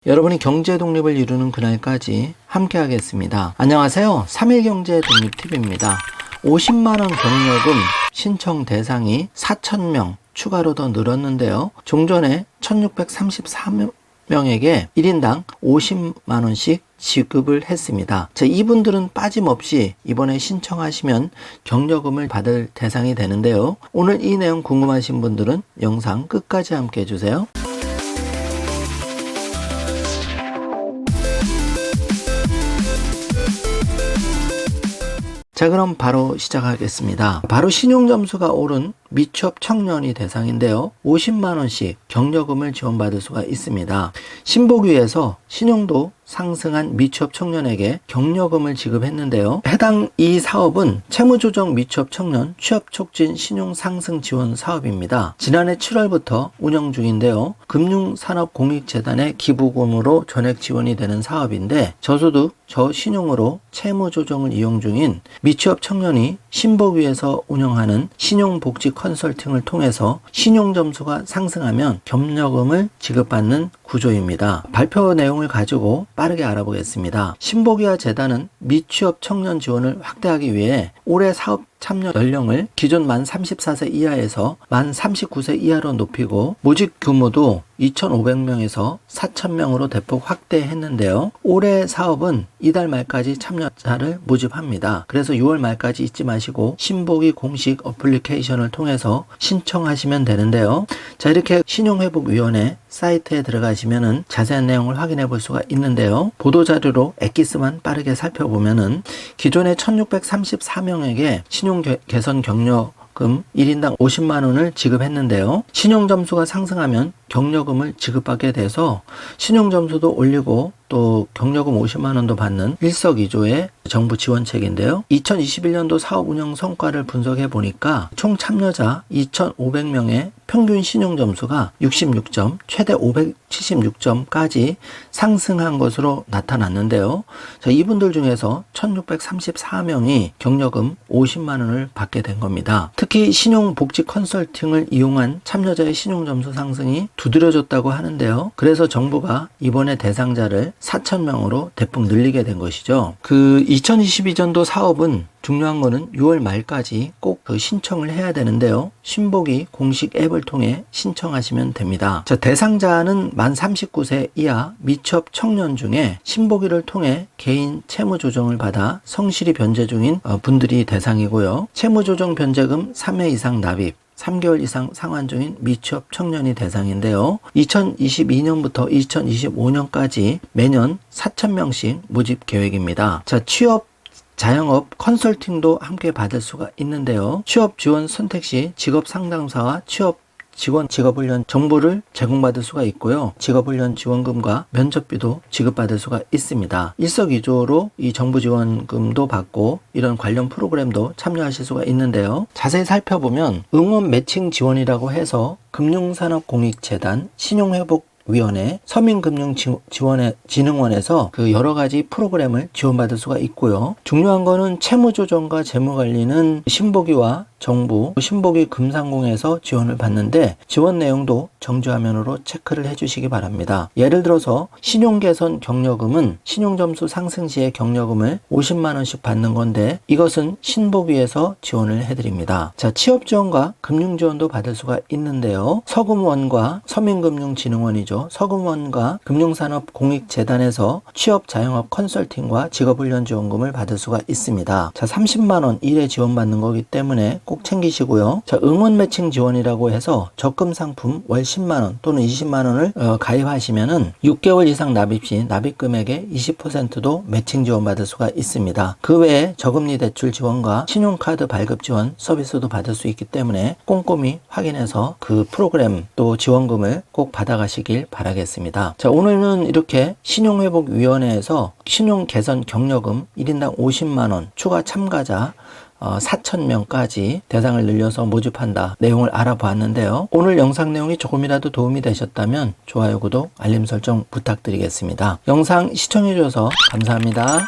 여러분이 경제 독립을 이루는 그날까지 함께 하겠습니다. 안녕하세요. 3일 경제 독립TV입니다. 50만원 경력금 신청 대상이 4,000명 추가로 더 늘었는데요. 종전에 1,634명에게 1인당 50만원씩 지급을 했습니다. 자, 이분들은 빠짐없이 이번에 신청하시면 경력금을 받을 대상이 되는데요. 오늘 이 내용 궁금하신 분들은 영상 끝까지 함께 해주세요. 자, 그럼 바로 시작하겠습니다. 바로 신용점수가 오른 미취업 청년이 대상인데요. 50만원씩 경력금을 지원받을 수가 있습니다. 신보기에서 신용도 상승한 미취업 청년에게 경력금을 지급했는데요. 해당 이 사업은 채무조정 미취업 청년 취업 촉진 신용 상승 지원 사업입니다. 지난해 7월부터 운영 중인데요. 금융산업공익재단의 기부금으로 전액 지원이 되는 사업인데 저소득 저신용으로 채무조정을 이용 중인 미취업 청년이 신보기에서 운영하는 신용복지 컨설팅을 통해서 신용점수가 상승하면 경력금을 지급받는 구조입니다. 발표 내용을 가지고 빠르게 알아보겠습니다. 신보기와 재단은 미취업 청년 지원을 확대하기 위해 올해 사업 참여 연령을 기존 만 34세 이하에서 만 39세 이하로 높이고 모집 규모도 2,500명에서 4,000명으로 대폭 확대했는데요. 올해 사업은 이달 말까지 참여자를 모집합니다. 그래서 6월 말까지 잊지 마시고 신보기 공식 어플리케이션을 통해서 신청하시면 되는데요. 자, 이렇게 신용회복위원회 사이트에 들어가시면은 자세한 내용을 확인해 볼 수가 있는데요. 보도자료로 엑기스만 빠르게 살펴보면은 기존에 1,634명에게 신용 개선 경력금 1인당 50만원을 지급했는데요. 신용점수가 상승하면 경력금을 지급받게 돼서 신용점수도 올리고 또 경력금 50만원도 받는 일석이조의 정부 지원책인데요. 2021년도 사업 운영 성과를 분석해 보니까 총 참여자 2,500명의 평균 신용점수가 66점, 최대 576점까지 상승한 것으로 나타났는데요. 자, 이분들 중에서 1,634명이 경력금 50만원을 받게 된 겁니다. 특히 신용복지 컨설팅을 이용한 참여자의 신용점수 상승이 두드려졌다고 하는데요. 그래서 정부가 이번에 대상자를 4,000명으로 대폭 늘리게 된 것이죠. 그 2022년도 사업은 중요한 거는 6월 말까지 꼭 그 신청을 해야 되는데요. 신보기 공식 앱을 통해 신청하시면 됩니다. 자, 대상자는 만 39세 이하 미취업 청년 중에 신보기를 통해 개인 채무조정을 받아 성실히 변제 중인 분들이 대상이고요. 채무조정 변제금 3회 이상 납입 3개월 이상 상환 중인 미취업 청년이 대상인데요. 2022년부터 2025년까지 매년 4,000명씩 모집 계획입니다. 자, 취업 자영업 컨설팅도 함께 받을 수가 있는데요. 취업 지원 선택 시 직업 상담사와 취업 지원 직업훈련 정보를 제공받을 수가 있고요. 직업훈련 지원금과 면접비도 지급받을 수가 있습니다. 일석이조로 이 정부 지원금도 받고 이런 관련 프로그램도 참여하실 수가 있는데요. 자세히 살펴보면 응원 매칭 지원이라고 해서 금융산업공익재단 신용회복위원회 서민금융진흥원에서 그 여러 가지 프로그램을 지원받을 수가 있고요. 중요한 거는 채무조정과 재무관리는 신보기와 정부 신보기 금상공에서 지원을 받는데 지원 내용도 정지화면으로 체크를 해주시기 바랍니다. 예를 들어서 신용개선 경력금은 신용점수 상승 시에 경력금을 50만원씩 받는 건데 이것은 신보기에서 지원을 해드립니다. 자, 취업지원과 금융지원도 받을 수가 있는데요. 서금원과 서민금융진흥원이죠. 서금원과 금융산업공익재단에서 취업 자영업 컨설팅과 직업훈련 지원금을 받을 수가 있습니다. 자, 30만원 1회 지원받는 거기 때문에 꼭 챙기시고요. 자, 응원 매칭 지원이라고 해서 적금 상품 월 10만원 또는 20만원을 가입하시면은 6개월 이상 납입 시 납입 금액의 20%도 매칭 지원받을 수가 있습니다. 그 외에 저금리 대출 지원과 신용카드 발급 지원 서비스도 받을 수 있기 때문에 꼼꼼히 확인해서 그 프로그램 또 지원금을 꼭 받아가시길 바라겠습니다. 자, 오늘은 이렇게 신용회복위원회에서 신용개선 경력금 1인당 50만원 추가 참가자 4,000명까지 대상을 늘려서 모집한다 내용을 알아보았는데요. 오늘 영상 내용이 조금이라도 도움이 되셨다면 좋아요, 구독, 알림 설정 부탁드리겠습니다. 영상 시청해 주셔서 감사합니다.